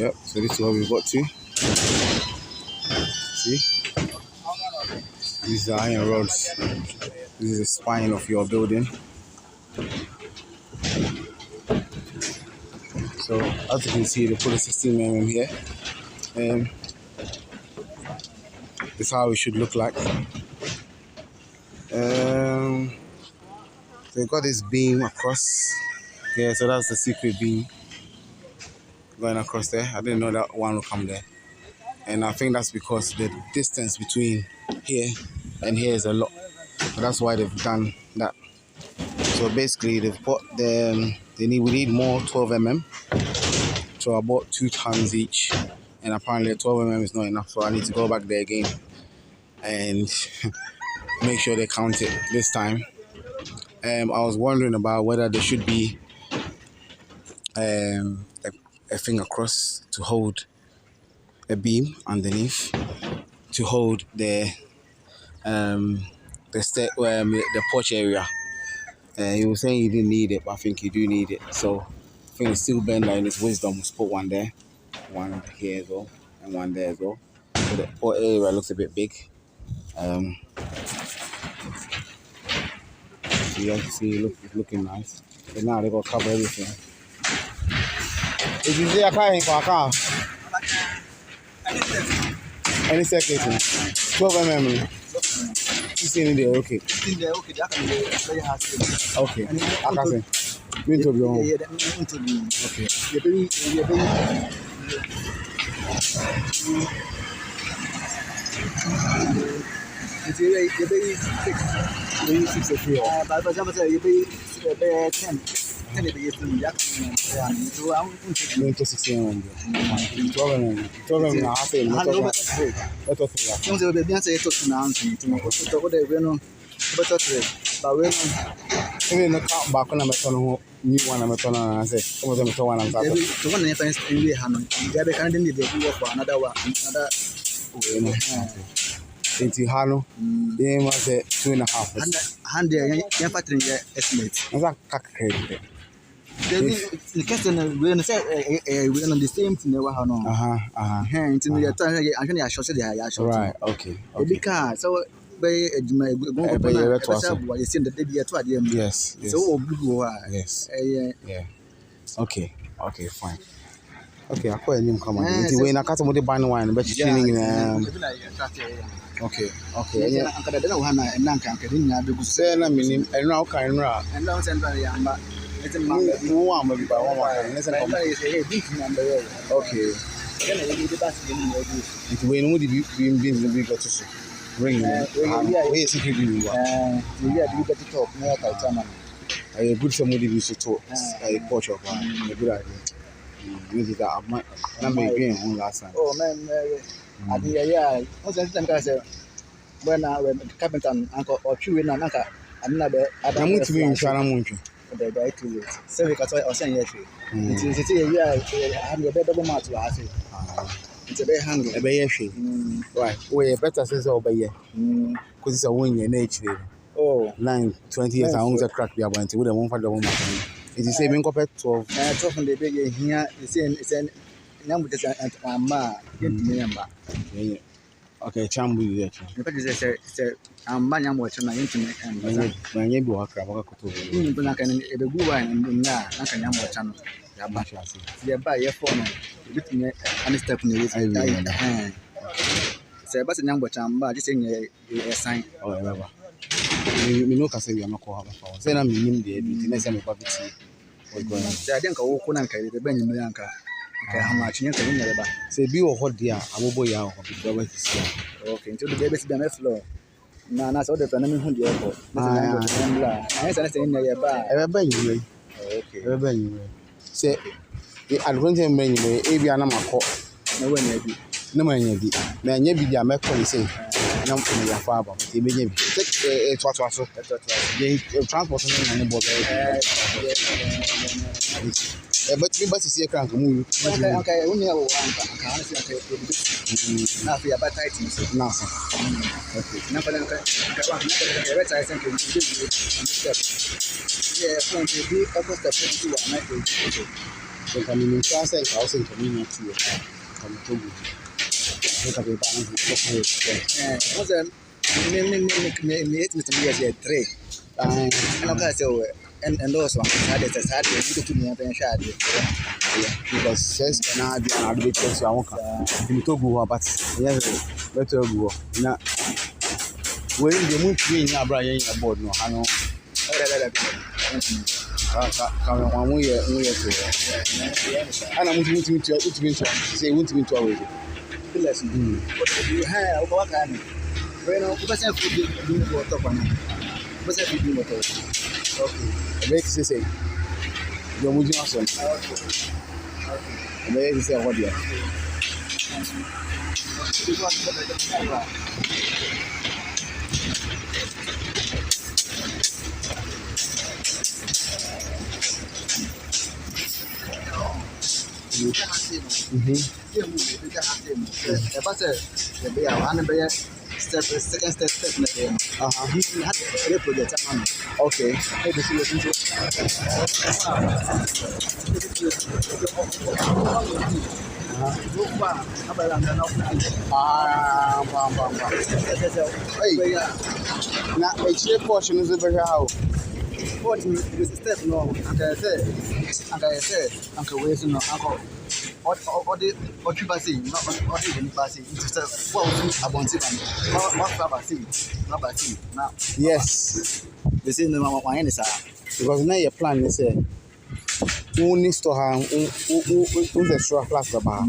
Yep, so this is what we've got to. See? These are iron rods. This is the spine of your building. So as you can see, they put a 16 mm here. This is how it should look like. So you got this beam across. Yeah, so that's the secret beam going across there. I didn't know that one would come there. And I think that's because the distance between here and here is a lot. So that's why they've done that. So basically they've put we need more 12 mm. So I bought 2 tons each. And apparently 12 mm is not enough. So I need to go back there again and make sure they count it this time. I was wondering about whether there should be a thing across to hold a beam underneath to hold the porch area. He was saying he didn't need it, but I think you do need it. So I think it's still Bender in his wisdom to put one there, one here as well, and one there as well. So the porch area looks a bit big. You guys can see it's looking nice. But now they're gonna cover everything. If you see a car in car, any second, 12 mm. You see in there, okay. Okay. I can say. Into the home. Okay. It's a 6 of you. But for example, you pay 10. 10 into 16. 12 mm. 12 mm. I say, but even the count back when I'm a ton of new one, I'm a ton of, I say, some of them are one. I'm talking. The one in the hand, they can't need the for another one, another. Into Hano, they must say 2.5. 100 estimate. That's a credit. The question we're on the same thing. Right, okay. Because so yes. Yeah. Okay, fine. Okay, I call him come on. When I cut him with the band wine, but you're okay. Yeah. I don't know how I say, I mean, and now can run. And now send by Yamba. It's a man who want to be by one. Okay. It's when would you be in the big to ring? Where is it? We get to talk. I good somebody we should talk. I coach of a good idea. Music that I made game last time. Oh man, I think what's the time I said when I went to carpenter uncle or chewing an uncle, another. I'm going to be in Shanamunchu. The too late. So because I was saying yes, it's a I'm a better match to ask it. It's a very hungry, a very shame. Right, we better says over here because it's a win in nature. Oh, 9-20 years, I almost a crack the abundant with a one for the woman. It is saving compared to 12 from the big here. It's in number okay, Chambu. The fact is, I'm Manyam watching my internet and my neighbor. I can a good wine and I can watch channel. They buy your phone with me and step in the hand. Say, but the number chamba, just saying a sign or whatever. We know, can say we are not called. Then I'm in the next time about it. I think I will call the Benjamin Bianca. How much you can never say, be or what dear, I will boy out of the way to see. Okay, until the baby's done a floor. Now, that's all the family who do it. I understand your bar. Everybody, okay, everybody. Say, I don't think many way, Aviana Mako. No one, maybe. No man, maybe. Man, maybe they are making say, no, your father. They may be a transport and a but you must see a crank move. Okay, only have one. Now, we are bad items. Nothing. Okay. Number I sent you. Yeah, from the big upper step to So can you say house in community too? Come to you. Look at the balance. What's that? Me 3. And I'm say and those ones had it as hard as you to me and shad. Because says can I be an advocate so I won't in Togo, but yes, better go. Now, when the move in your Brian aboard, no, I know. Come on, we are and I'm moving to say, won't be to already. You have what kind of when I was a food doing water. What's that doing water? Okay, I make say, you're moving awesome. I may say what you are. Second step. He had a project. Okay. Hey, now a portion is a very house. What is step no? And I said, Uncle Wilson, Uncle. Or the passing, not even passing. It's what about it? What passing? Not passing. Now, yes, the same one is because now your plan is only store her who's extra class about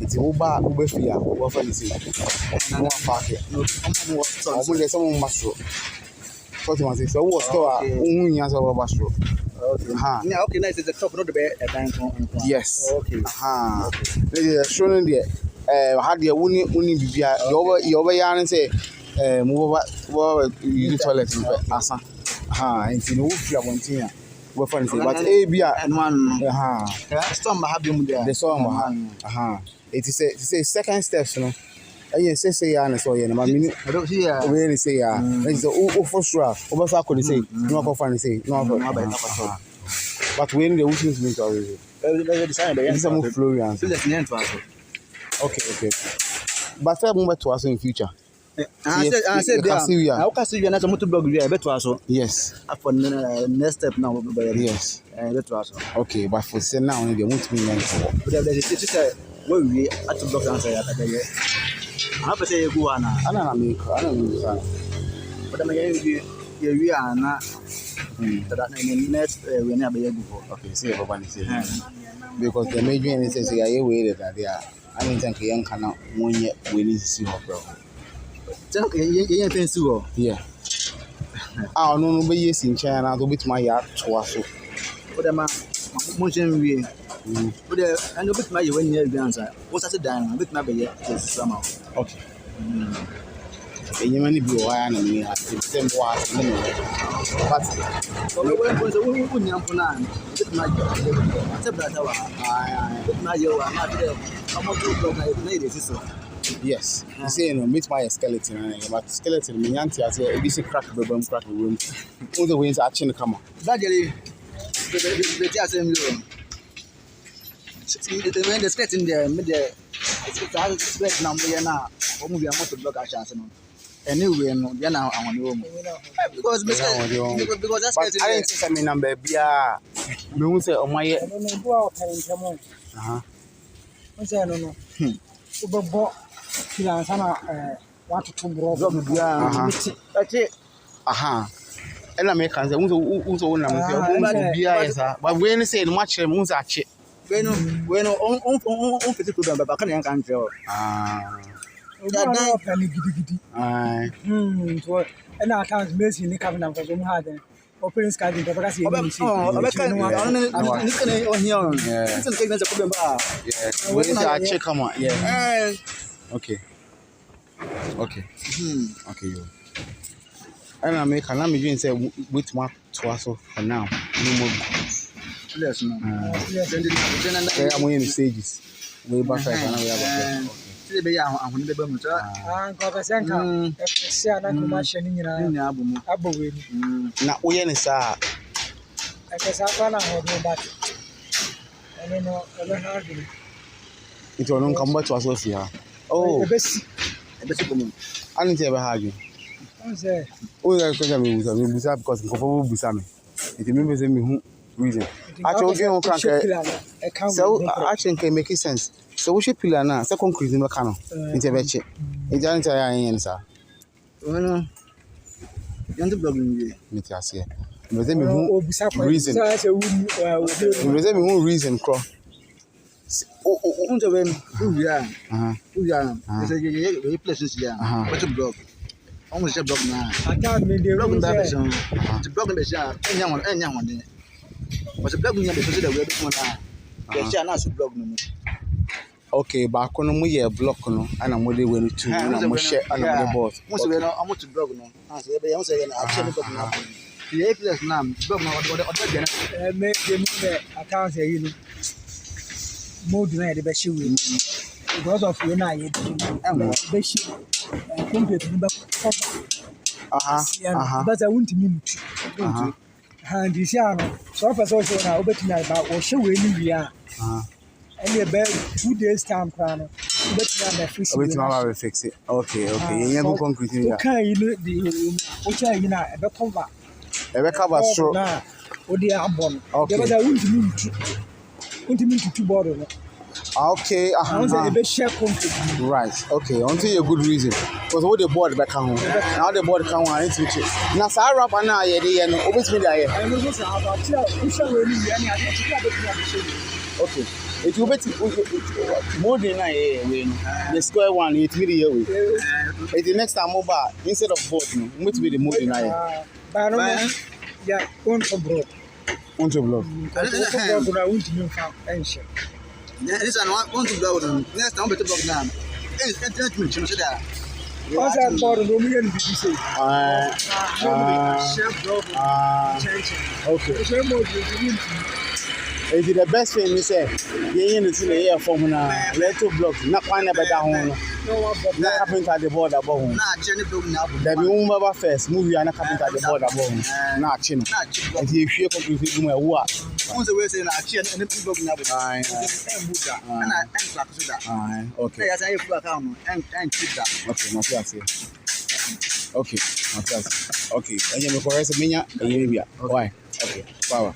it's Uber fear, what for you say? No park it. No, someone must show. What you want to say? So, what store? Only answer about show. Okay. Now, okay, nice. It's the top of the bed. Yes. Okay. Showing there. Had the only bibia. You over here and say, move over. You toilet. Asa. And you know if you are wanting. What fun say? But and one. Some have been there. The song. It is second steps, you know. Yes, say ya na so ye na ma mini I don't hear we say ya na so for sure over so akọ say no go fan say no go but when the wishing to me already the design the yes am Florian so that's name to us okay but say mo beto us in future I said there how can you na so motor blog there beto us yes for next step now yes beto us okay but for say now they want me now but there is say we at the block answer ya kada ye I say go ana na me but I'm going you are na that next we never go okay see Baba say because the major is say ya we that they are I mean think yan kana monye we need to see her bro think you fancy o yeah no be yes in China to bit my yard to us but am motion we but and you bit my when you answer what I down bit my be somehow okay you many be why na me have the same was no but when we nyam puna bit my accept that bit my you are not there I'm not going to need it so yes you say no meet my skeleton but skeleton me yanti as e be say crack the room all the ways action come on that jelly the just same you when the skeleton there mid the it's number na o mu bi amoto block chance no anyway no dia na awon wo mu because that's skeleton I think say me number bia me hu say o maye no do our parent mo say no ubebo kila sana watu tumbro bia ati ela me kan say unso na mo say bia yesa but we say no match mo say ache bueno on petit coup d'amba kan yan kan feo da plan gidi so and account Messi ni kam na ko so mu ha den opening card de baka say ni si ni kan on here listen take na problem ba we say ache come on yeah okay yo and I make an imagine say with my to for now no more yes no then I'm in stages way back and we have see be ya ahun be bamu ta ko ka senka se ana ko ma hye ni nyina abowe ni na wo ye ni sa ka sa kwa na ho do ba don't know. I don't have it. It will not come back to us here. Oh, The best. I didn't ever have you. I say, Oh, that's because I'm because I'm Busami. It remembers me who reason. Actually, you can't. So, action can make sense. So, we should pillar now. Second cruise in the canal. It's a betch. It's an entire answer. Well, you're the blogging. Mitias here. Reason reason. Reason who reason crow. Oh, who are? Who are? There's a places here. What's a blog? Almost a blog now. I can't make the Blog blog. the blog in the shop. Anyone. What's a blog in the city that we're doing now? The share not a blog no more. Okay, back on we block no, and I'm ready when to and share and the board. Once we know, I'm to blog no. I say, I'm saying, I'm saying, now. The place now, blog now, what Make the I can't say you. More than the best you will. Because of you now, you best complete. But I won't mean to. And this year, so for social now, but tonight, but we'll show you we are. And about 2 days time plan. But now I fix it. Okay. You never concrete in okay, you know the okay, you know, the cover. A cover stroke. Now, what they are born. Okay. Because I want to mean to border. Okay, I was a bit share conflict. Right, okay, until a good reason. Because what the board back home. Now the board come on into it. Now, Sarah Rapper now, yeah, and always me there. I know this about okay. It will be more than the square one, it's really away. It's the next time mobile instead of board, which will be the more than yeah, one for broad. On to block. I want to know how ancient. This is one to blog. Next time, better blog now. It's What's that for the Roman BBC? Okay. It is the best thing, Miss. You in the air from now. Let two blocks, not one about that home. Not happening at the border above. The woman first movie and not happening at the border above. Not chin. And he fear completely my work. Once the way saying, I cheer and the blog now. Okay. Yes, I have to account and keep that. Okay, my class. Okay, my class. Okay, and you correct me. Why? Okay, power.